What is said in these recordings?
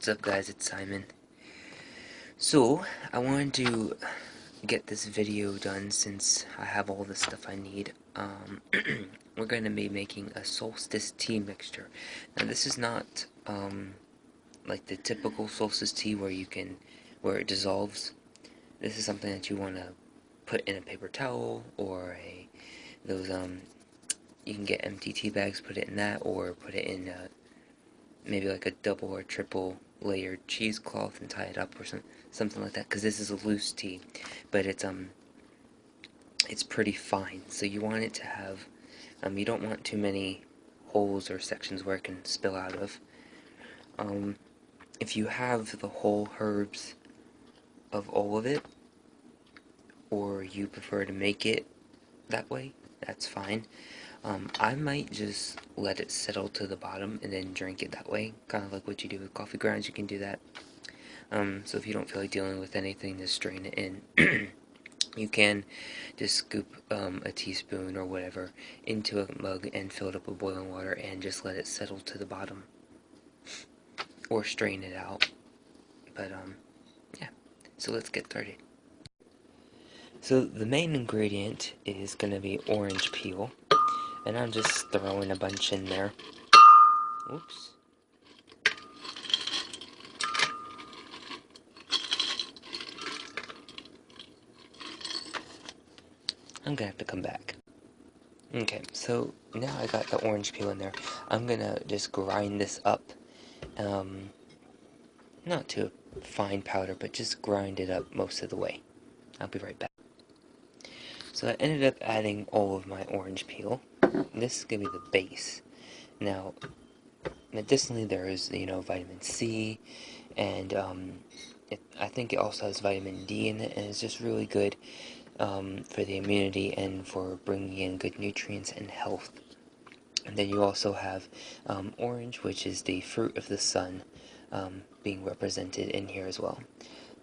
What's up guys, it's Simon. So, I wanted to get this video done since I have all the stuff I need. We're going to be making a Solstice Tea mixture. Now this is not like the typical Solstice Tea where it dissolves. This is something that you want to put in a paper towel or you can get empty tea bags, put it in that, or put it in maybe like a double or triple layered cheesecloth and tie it up or something like that, because this is a loose tea, but it's pretty fine, so you want it to have you don't want too many holes or sections where it can spill out of. If you have the whole herbs of all of it, or you prefer to make it that way, that's fine. I might just let it settle to the bottom and then drink it that way, kind of like what you do with coffee grounds. You can do that. So if you don't feel like dealing with anything, just strain it in. You can just scoop a teaspoon or whatever into a mug and fill it up with boiling water and just let it settle to the bottom, or strain it out. But yeah, so let's get started. So the main ingredient is going to be orange peel, and I'm just throwing a bunch in there. Oops. I'm gonna have to come back. Okay, so now I got the orange peel in there. I'm gonna just grind this up. Not to a fine powder, but just grind it up most of the way. I'll be right back. So I ended up adding all of my orange peel. This is gonna be the base. Now, medicinally there is, vitamin C, and I think it also has vitamin D in it, and it's just really good for the immunity and for bringing in good nutrients and health. And then you also have orange, which is the fruit of the sun, being represented in here as well.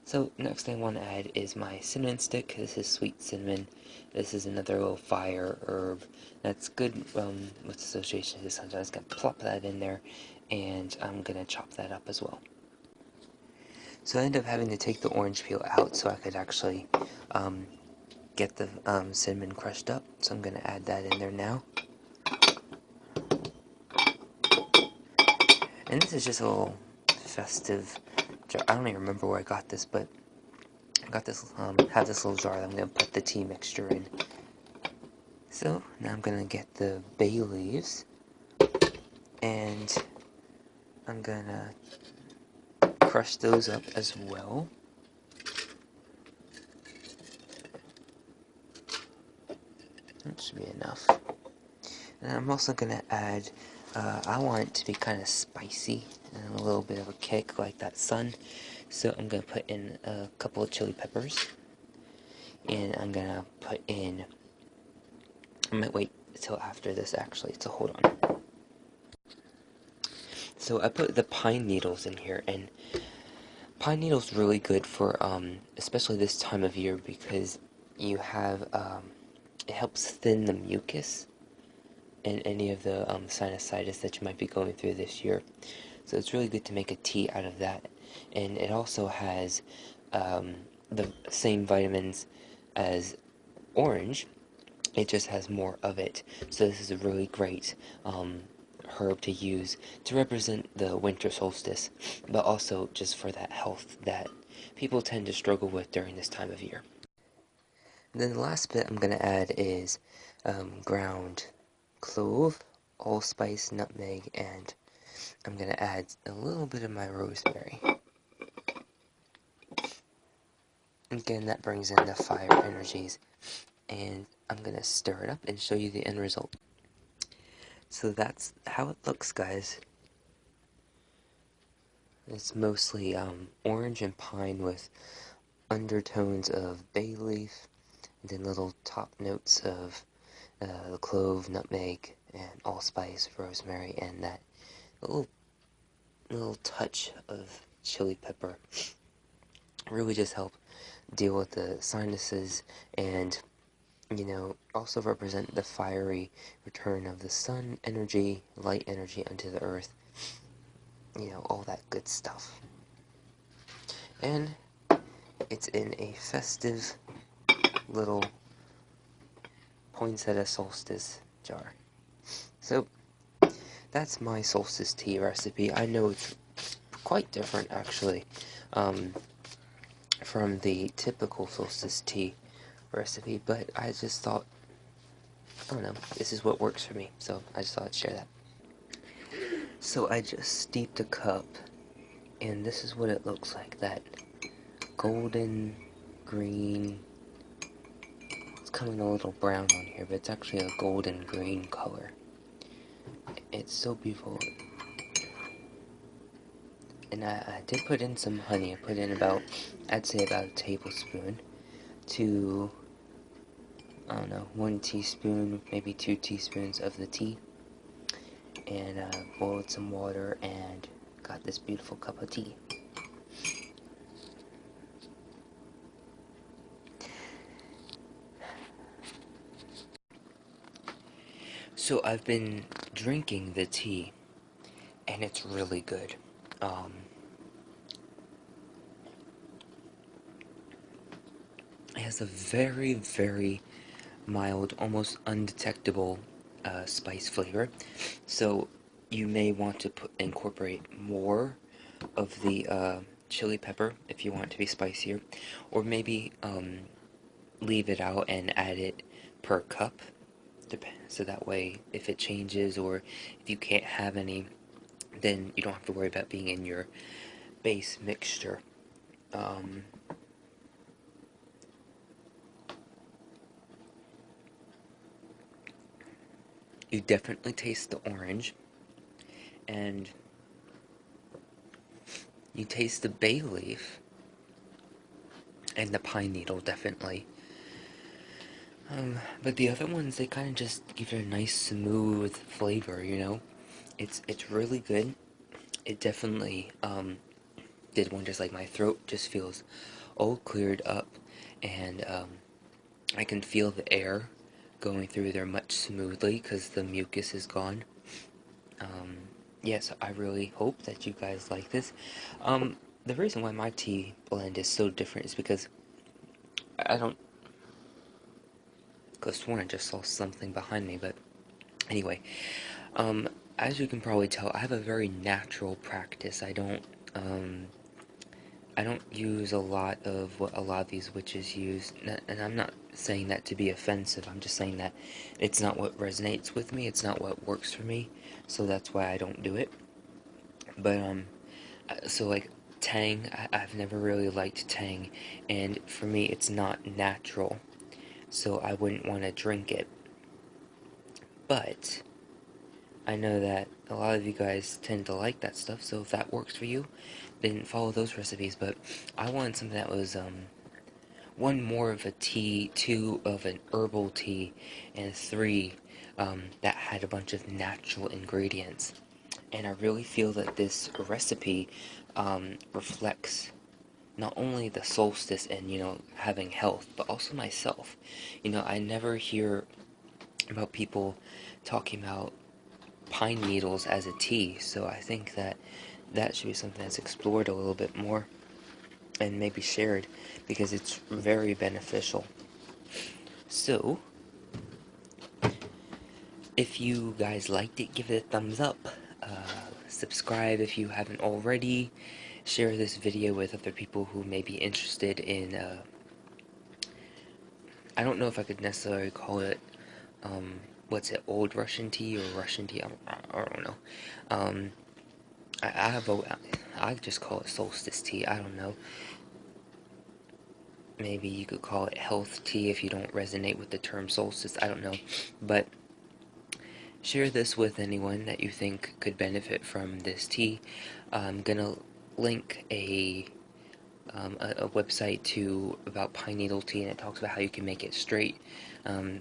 So next thing I want to add is my cinnamon stick. This is sweet cinnamon. This is another little fire herb that's good with association to the sun. So I'm just going to plop that in there, and I'm going to chop that up as well. So I ended up having to take the orange peel out so I could actually get the cinnamon crushed up. So I'm going to add that in there now. And this is just a little festive jar. I don't even remember where I got this, but I got this, have this little jar that I'm going to put the tea mixture in. So now I'm going to get the bay leaves, and I'm going to crush those up as well. That should be enough. And I'm also going to add, I want it to be kind of spicy and a little bit of a kick like that sun. So I'm going to put in a couple of chili peppers. And I'm going to put in, I might wait until after this actually, so hold on. So I put the pine needles in here, and pine needles really good for, especially this time of year, because you have, it helps thin the mucus and any of the sinusitis that you might be going through this year. So it's really good to make a tea out of that. And it also has the same vitamins as orange. It just has more of it. So this is a really great herb to use to represent the winter solstice, but also just for that health that people tend to struggle with during this time of year. And then the last bit I'm going to add is ground clove, allspice, nutmeg, and I'm going to add a little bit of my rosemary. Again, that brings in the fire energies, and I'm going to stir it up and show you the end result. So that's how it looks, guys. It's mostly orange and pine with undertones of bay leaf, and then little top notes of the clove, nutmeg, and allspice, rosemary, and that little touch of chili pepper. Really just help deal with the sinuses, and also represent the fiery return of the sun energy, light energy unto the earth, all that good stuff. And it's in a festive little poinsettia solstice jar. So, that's my solstice tea recipe. I know it's quite different, actually, from the typical solstice tea recipe, but I just thought, I don't know, this is what works for me, so I just thought I'd share that. So I just steeped a cup, and this is what it looks like, that golden green. It's coming a little brown on here, but it's actually a golden green color. It's so beautiful. And I did put in some honey. I put in about, I'd say about a tablespoon to, I don't know, 1 teaspoon, maybe 2 teaspoons of the tea. And boiled some water and got this beautiful cup of tea. So I've been drinking the tea, and it's really good. It has a very, very mild, almost undetectable spice flavor. So you may want to incorporate more of the chili pepper if you want it to be spicier, or maybe leave it out and add it per cup. So that way, if it changes or if you can't have any, then you don't have to worry about being in your base mixture. You definitely taste the orange, and you taste the bay leaf, and the pine needle, definitely. But the other ones, they kind of just give it a nice smooth flavor, you know? It's really good. It definitely, did wonders. Like, my throat just feels all cleared up, and, I can feel the air going through there much smoothly, because the mucus is gone. Yes, I really hope that you guys like this. The reason why my tea blend is so different is because I don't... Could have sworn I just saw something behind me, but anyway, as you can probably tell, I have a very natural practice. I don't use a lot of what a lot of these witches use, and I'm not saying that to be offensive. I'm just saying that it's not what resonates with me. It's not what works for me, so that's why I don't do it. But so like Tang, I've never really liked Tang, and for me, it's not natural, so I wouldn't want to drink it. But I know that a lot of you guys tend to like that stuff, so if that works for you, then follow those recipes. But I wanted something that was, one, more of a tea, two, of an herbal tea, and three, that had a bunch of natural ingredients. And I really feel that this recipe, reflects not only the solstice and, having health, but also myself. I never hear about people talking about pine needles as a tea, so I think that that should be something that's explored a little bit more and maybe shared, because it's very beneficial. So, if you guys liked it, give it a thumbs up, subscribe if you haven't already, share this video with other people who may be interested in, I don't know if I could necessarily call it, what's it, old Russian tea or Russian tea, I don't know. I just call it solstice tea, I don't know. Maybe you could call it health tea if you don't resonate with the term solstice, I don't know. But share this with anyone that you think could benefit from this tea. I'm gonna link a website about pine needle tea, and it talks about how you can make it straight.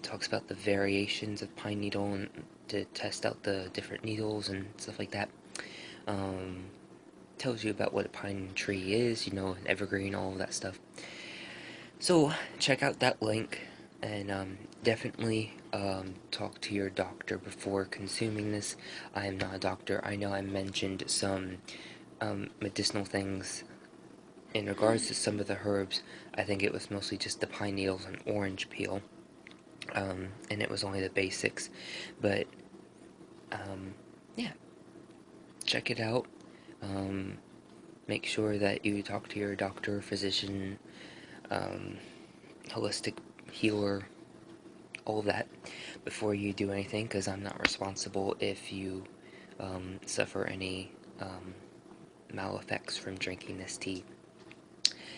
Talks about the variations of pine needle and to test out the different needles and stuff like that. Tells you about what a pine tree is, an evergreen, all of that stuff. So check out that link, and definitely talk to your doctor before consuming this. I am not a doctor. I know I mentioned some medicinal things in regards to some of the herbs, I think it was mostly just the pine needles and orange peel, and it was only the basics. But yeah, check it out. Make sure that you talk to your doctor, physician, holistic healer, all that before you do anything, because I'm not responsible if you suffer any maleffects from drinking this tea.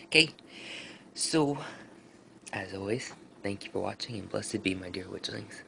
Okay, so as always, thank you for watching, and blessed be my dear witchlings.